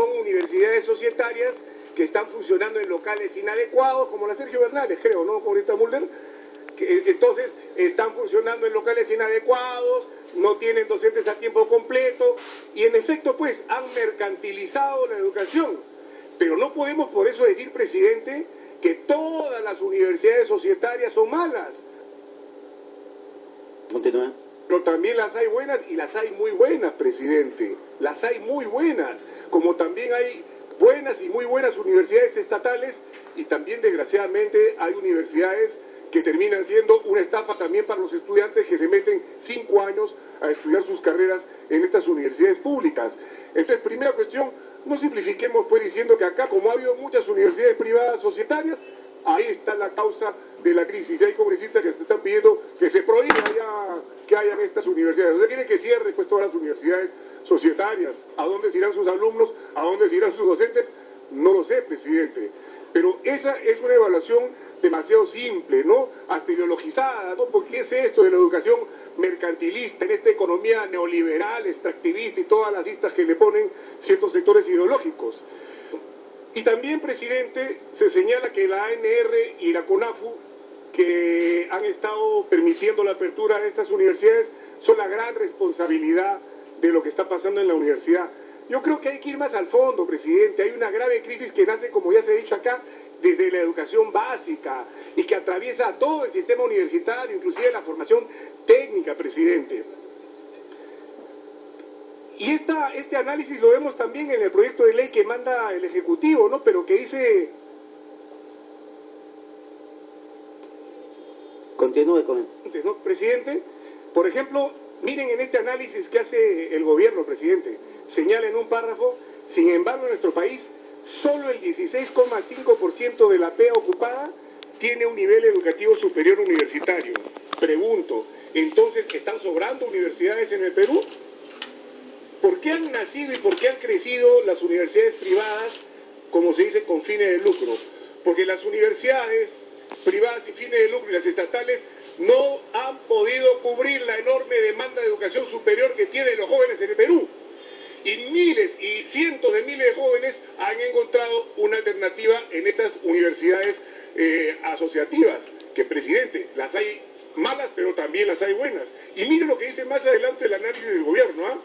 son universidades societarias que están funcionando en locales inadecuados, como la Sergio Bernales, creo, ¿no, señorita Mulder? Entonces, están funcionando en locales inadecuados, no tienen docentes a tiempo completo, y en efecto, pues, han mercantilizado la educación. Pero no podemos por eso decir, presidente, que todas las universidades societarias son malas. Continúa. Pero también las hay buenas y las hay muy buenas, presidente. Las hay muy buenas, como también hay buenas y muy buenas universidades estatales, y también, desgraciadamente, hay universidades que terminan siendo una estafa también para los estudiantes que se meten 5 años a estudiar sus carreras en estas universidades públicas. Entonces, primera cuestión, no simplifiquemos pues diciendo que acá, como ha habido muchas universidades privadas societarias, ahí está la causa de la crisis. Hay congresistas que se están pidiendo que se prohíba ya que hayan estas universidades. ¿Usted quiere que cierre pues todas las universidades societarias? ¿A dónde se irán sus alumnos? ¿A dónde se irán sus docentes? No lo sé, presidente. Pero esa es una evaluación demasiado simple, ¿no? Hasta ideologizada, ¿no? Porque es esto de la educación mercantilista, en esta economía neoliberal, extractivista y todas las istas que le ponen ciertos sectores ideológicos. Y también, presidente, se señala que la ANR y la CONAFU, que han estado permitiendo la apertura de estas universidades, son la gran responsabilidad de lo que está pasando en la universidad. Yo creo que hay que ir más al fondo, presidente. Hay una grave crisis que nace, como ya se ha dicho acá, desde la educación básica y que atraviesa todo el sistema universitario, inclusive la formación técnica, presidente. Y este análisis lo vemos también en el proyecto de ley que manda el Ejecutivo, ¿no? Pero que dice... Continúe con él. ¿No, presidente? Por ejemplo, miren en este análisis que hace el gobierno, presidente, señala en un párrafo: sin embargo, en nuestro país, solo el 16,5% de la PEA ocupada tiene un nivel educativo superior universitario. Pregunto, ¿entonces están sobrando universidades en el Perú? ¿Por qué han nacido y por qué han crecido las universidades privadas, como se dice, con fines de lucro? Porque las universidades privadas y fines de lucro y las estatales no han podido cubrir la enorme demanda de educación superior que tienen los jóvenes en el Perú. Y miles y cientos de miles de jóvenes han encontrado una alternativa en estas universidades asociativas, que, presidente, las hay malas, pero también las hay buenas. Y mire lo que dice más adelante el análisis del gobierno, ¿ah?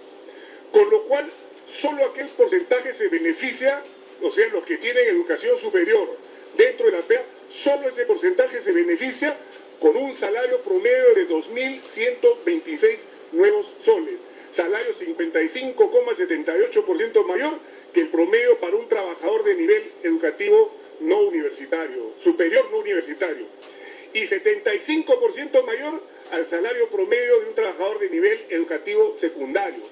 Con lo cual, solo aquel porcentaje se beneficia, o sea, los que tienen educación superior dentro de la PEA, solo ese porcentaje se beneficia con un salario promedio de 2.126 nuevos soles. Salario 55,78% mayor que el promedio para un trabajador de nivel educativo no universitario, superior no universitario, y 75% mayor al salario promedio de un trabajador de nivel educativo secundario.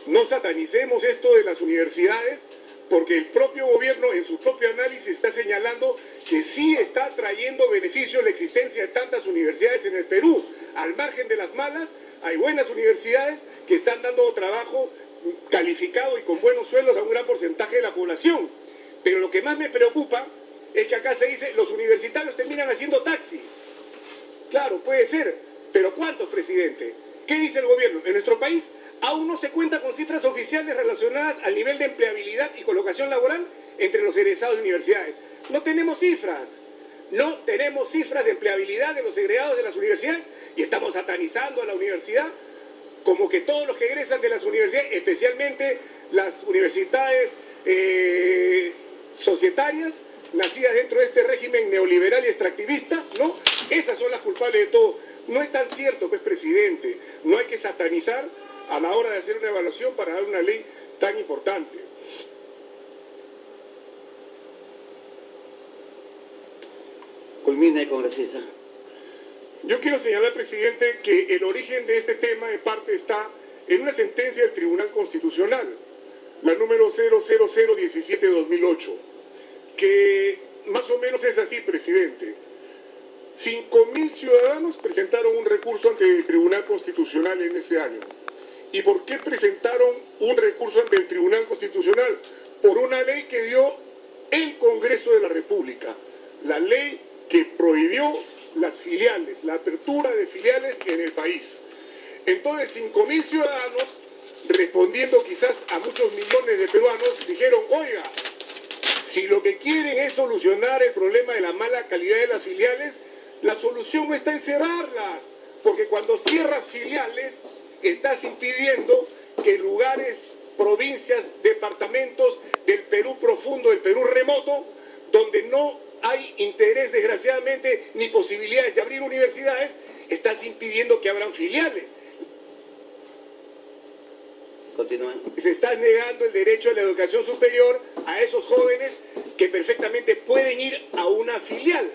No satanicemos esto de las universidades, porque el propio gobierno en su propio análisis está señalando que sí está trayendo beneficio la existencia de tantas universidades en el Perú. Al margen de las malas, hay buenas universidades que están dando trabajo calificado y con buenos sueldos a un gran porcentaje de la población. Pero lo que más me preocupa es que acá se dice los universitarios terminan haciendo taxi. Claro, puede ser, pero ¿cuántos, presidente? ¿Qué dice el gobierno? En nuestro país aún no se cuenta con cifras oficiales relacionadas al nivel de empleabilidad y colocación laboral entre los egresados de universidades. No tenemos cifras. No tenemos cifras de empleabilidad de los egresados de las universidades y estamos satanizando a la universidad como que todos los que egresan de las universidades, especialmente las universidades societarias, nacidas dentro de este régimen neoliberal y extractivista, ¿no? Esas son las culpables de todo. No es tan cierto, pues, presidente. No hay que satanizar a la hora de hacer una evaluación para dar una ley tan importante. Culmine, congresista. Yo quiero señalar, presidente, que el origen de este tema en parte está en una sentencia del Tribunal Constitucional, la número 00017-2008, que más o menos es así, presidente. 5.000 ciudadanos presentaron un recurso ante el Tribunal Constitucional en ese año. ¿Y por qué presentaron un recurso ante el Tribunal Constitucional? Por una ley que dio el Congreso de la República, la ley que prohibió las filiales, la apertura de filiales en el país. Entonces, 5.000 ciudadanos respondiendo quizás a muchos millones de peruanos, dijeron, oiga, si lo que quieren es solucionar el problema de la mala calidad de las filiales, la solución no está en cerrarlas, porque cuando cierras filiales, estás impidiendo que lugares, provincias, departamentos del Perú profundo, del Perú remoto, donde no hay interés, desgraciadamente, ni posibilidades de abrir universidades, estás impidiendo que abran filiales. Continúen. Se está negando el derecho a la educación superior a esos jóvenes que perfectamente pueden ir a una filial.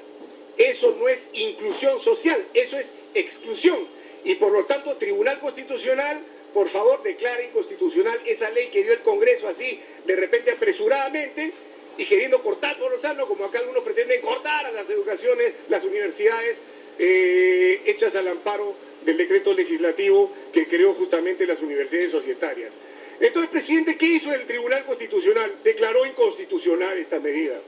Eso no es inclusión social, eso es exclusión. Y por lo tanto, Tribunal Constitucional, por favor, declare inconstitucional esa ley que dio el Congreso así, de repente apresuradamente, y queriendo cortar por lo sano, como acá algunos pretenden cortar a las educaciones, las universidades, hechas al amparo del decreto legislativo que creó justamente las universidades societarias. Entonces, presidente, ¿qué hizo el Tribunal Constitucional? Declaró inconstitucional esta medida.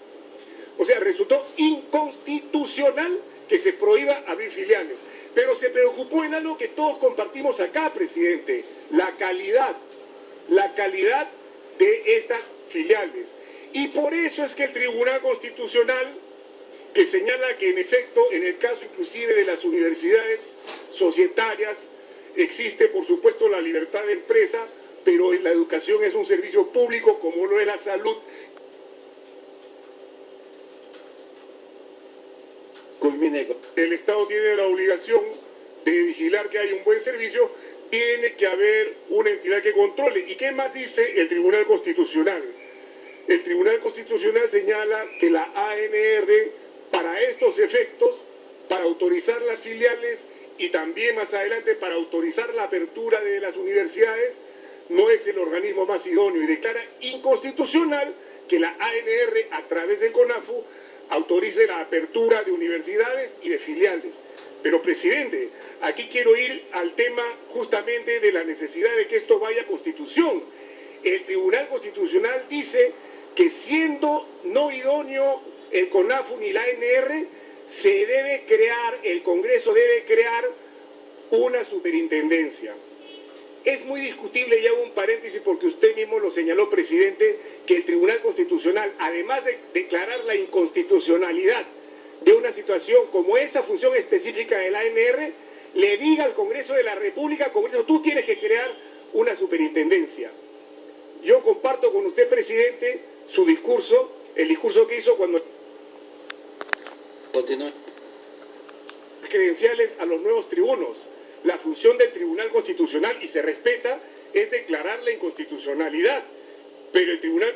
O sea, resultó inconstitucional que se prohíba abrir filiales. Pero se preocupó en algo que todos compartimos acá, presidente, la calidad de estas filiales. Y por eso es que el Tribunal Constitucional, que señala que en efecto, en el caso inclusive de las universidades societarias, existe por supuesto la libertad de empresa, pero la educación es un servicio público como lo es la salud. El Estado tiene la obligación de vigilar que haya un buen servicio, tiene que haber una entidad que controle. ¿Y qué más dice el Tribunal Constitucional? El Tribunal Constitucional señala que la ANR, para estos efectos, para autorizar las filiales y también más adelante para autorizar la apertura de las universidades, no es el organismo más idóneo y declara inconstitucional que la ANR, a través del CONAFU, autorice la apertura de universidades y de filiales. Pero, presidente, aquí quiero ir al tema justamente de la necesidad de que esto vaya a Constitución. El Tribunal Constitucional dice que siendo no idóneo el CONAFU ni la ANR, se debe crear, el Congreso debe crear una superintendencia. Es muy discutible, y hago un paréntesis porque usted mismo lo señaló, presidente, que el Tribunal Constitucional, además de declarar la inconstitucionalidad de una situación como esa función específica de la ANR, le diga al Congreso de la República, Congreso, tú tienes que crear una superintendencia. Yo comparto con usted, presidente, su discurso, el discurso que hizo cuando... Continúe. Credenciales a los nuevos tribunos. La función del Tribunal Constitucional, y se respeta, es declarar la inconstitucionalidad. Pero el Tribunal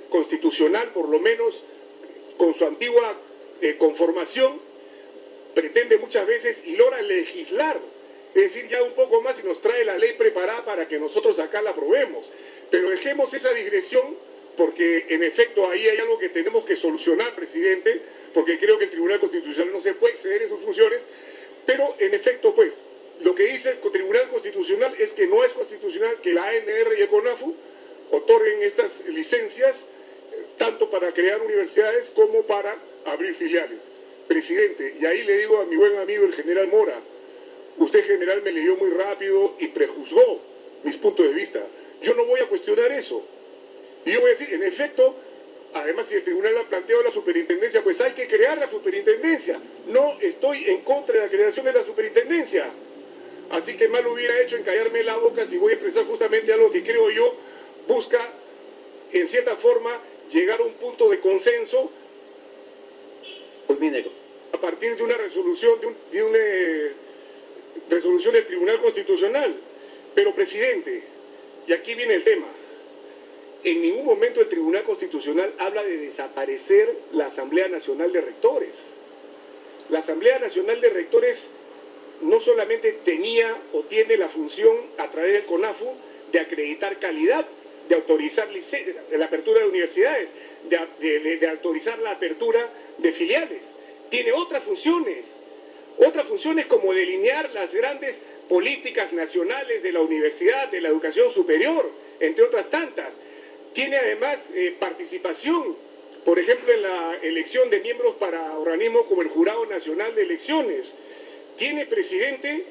Constitucional, por lo menos con su antigua conformación, pretende muchas veces y logra legislar. Es decir, ya un poco más y nos trae la ley preparada para que nosotros acá la aprobemos. Pero dejemos esa digresión, porque en efecto ahí hay algo que tenemos que solucionar, presidente, porque creo que el Tribunal Constitucional no se puede exceder en sus funciones. Pero, en efecto, pues, lo que dice el Tribunal Constitucional es que no es constitucional que la ANR y el CONAFU otorguen estas licencias, tanto para crear universidades como para abrir filiales. Presidente, y ahí le digo a mi buen amigo el general Mora, usted, general, me leyó muy rápido y prejuzgó mis puntos de vista. Yo no voy a cuestionar eso. Y yo voy a decir, en efecto, además, si el tribunal ha planteado la superintendencia, pues hay que crear la superintendencia. No estoy en contra de la creación de la superintendencia. Así que mal hubiera hecho en callarme la boca si voy a expresar justamente algo que creo yo busca, en cierta forma, llegar a un punto de consenso a partir de una resolución, de una resolución del Tribunal Constitucional. Pero, presidente, y aquí viene el tema, en ningún momento el Tribunal Constitucional habla de desaparecer la Asamblea Nacional de Rectores. La Asamblea Nacional de Rectores no solamente tenía o tiene la función a través del CONAFU de acreditar calidad, de autorizar la apertura de universidades, de autorizar la apertura de filiales. Tiene otras funciones como delinear las grandes políticas nacionales de la universidad, de la educación superior, entre otras tantas. Tiene además participación, por ejemplo, en la elección de miembros para organismos como el Jurado Nacional de Elecciones. Tiene presidente,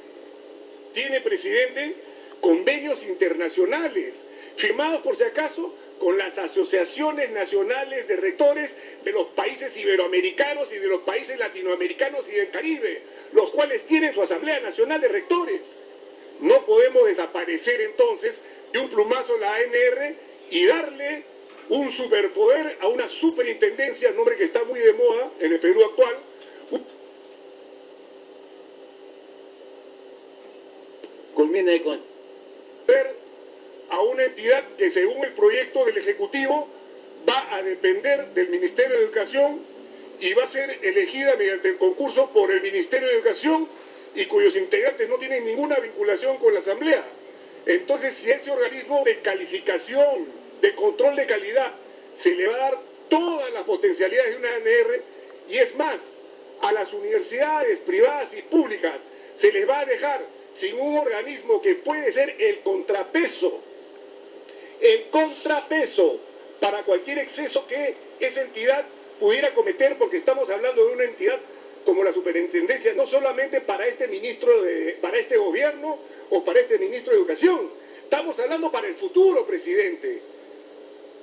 convenios internacionales, firmados por si acaso con las asociaciones nacionales de rectores de los países iberoamericanos y de los países latinoamericanos y del Caribe, los cuales tienen su Asamblea Nacional de Rectores. No podemos desaparecer entonces de un plumazo la ANR y darle un superpoder a una superintendencia, nombre que está muy de moda en el Perú actual, culmine con a una entidad que según el proyecto del Ejecutivo va a depender del Ministerio de Educación y va a ser elegida mediante el concurso por el Ministerio de Educación y cuyos integrantes no tienen ninguna vinculación con la Asamblea. Entonces, si a ese organismo de calificación, de control de calidad, se le va a dar todas las potencialidades de una ANR, y es más, a las universidades privadas y públicas se les va a dejar sin un organismo que puede ser el contrapeso para cualquier exceso que esa entidad pudiera cometer, porque estamos hablando de una entidad como la superintendencia, no solamente para este para este gobierno o para este ministro de Educación. Estamos hablando para el futuro, presidente.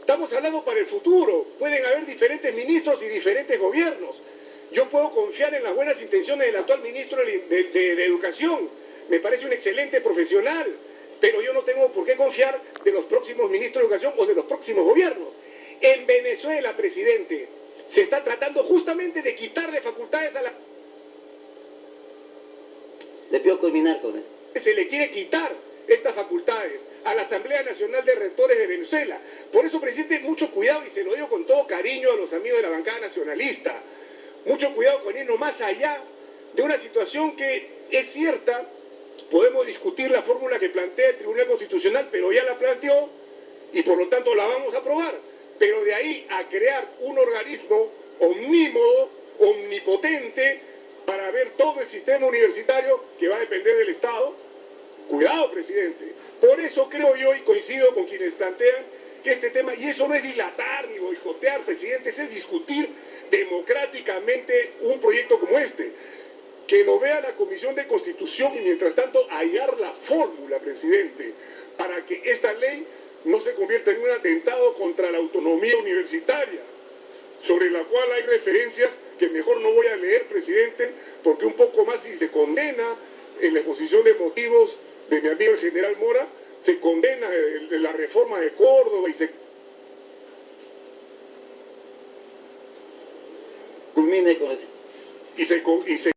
Estamos hablando para el futuro. Pueden haber diferentes ministros y diferentes gobiernos. Yo puedo confiar en las buenas intenciones del actual ministro de Educación. Me parece un excelente profesional, pero yo no tengo por qué confiar de los próximos ministros de Educación o de los próximos gobiernos. En Venezuela, presidente, se está tratando justamente de quitarle facultades a la... Le pido culminar con eso. Se le quiere quitar estas facultades a la Asamblea Nacional de Rectores de Venezuela. Por eso, presidente, mucho cuidado, y se lo digo con todo cariño a los amigos de la bancada nacionalista, mucho cuidado con irnos más allá de una situación que es cierta. Podemos discutir la fórmula que plantea el Tribunal Constitucional, pero ya la planteó y por lo tanto la vamos a aprobar. Pero de ahí a crear un organismo omnímodo, omnipotente, para ver todo el sistema universitario que va a depender del Estado, cuidado, presidente. Por eso creo yo, y coincido con quienes plantean que este tema, y eso no es dilatar ni boicotear, presidente, es discutir democráticamente un proyecto como este. Que lo vea la Comisión de Constitución y mientras tanto hallar la fórmula, presidente, para que esta ley no se convierta en un atentado contra la autonomía universitaria, sobre la cual hay referencias que mejor no voy a leer, presidente, porque un poco más si se condena en la exposición de motivos de mi amigo el general Mora, se condena la reforma de Córdoba y se... Culmine con eso. Y se